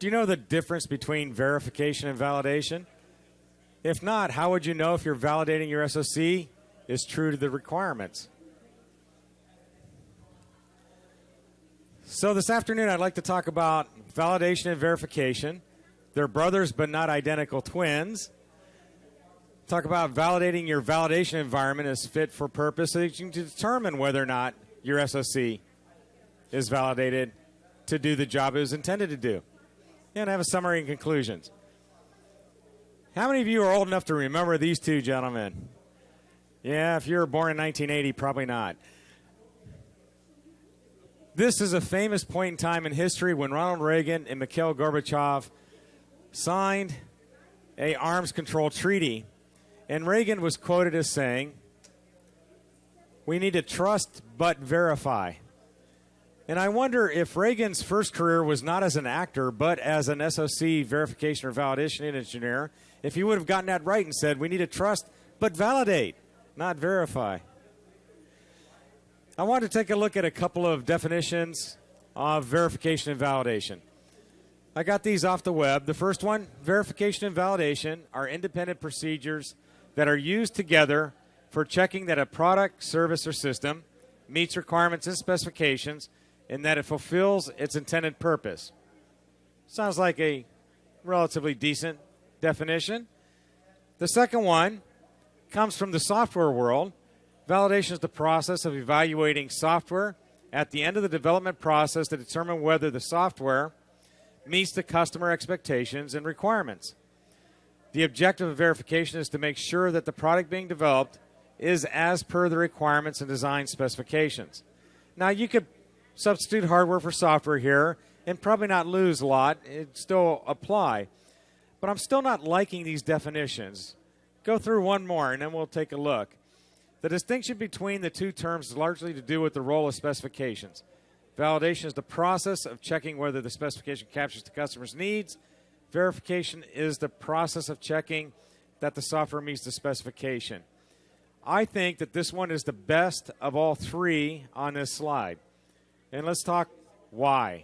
Do you know the difference between verification and validation? If not, how would you know if you're validating your SoC is true to the requirements? So this afternoon, I'd like to talk about validation and verification. They're brothers but not identical twins. Talk about validating your validation environment as fit for purpose so that you can determine whether or not your SoC is validated to do the job it was intended to do. And have a summary and conclusions. How many of you are old enough to remember these two gentlemen? Yeah, if you were born in 1980, probably not. This is a famous point in time in history when Ronald Reagan and Mikhail Gorbachev signed an arms control treaty. And Reagan was quoted as saying, "We need to trust but verify." And I wonder if Reagan's first career was not as an actor, but as an SoC verification or validation engineer, if he would have gotten that right and said, we need to trust but validate, not verify. I want to take a look at a couple of definitions of verification and validation. I got these off the web. The first one, verification and validation are independent procedures that are used together for checking that a product, service, or system meets requirements and specifications and that it fulfills its intended purpose. Sounds like a relatively decent definition. The second one comes from the software world. Validation is the process of evaluating software at the end of the development process to determine whether the software meets the customer expectations and requirements. The objective of verification is to make sure that the product being developed is as per the requirements and design specifications. Now, you could substitute hardware for software here and probably not lose a lot. It'd still apply. But I'm still not liking these definitions. Go through one more and then we'll take a look. The distinction between the two terms is largely to do with the role of specifications. Validation is the process of checking whether the specification captures the customer's needs. Verification is the process of checking that the software meets the specification. I think that this one is the best of all three on this slide. And let's talk why.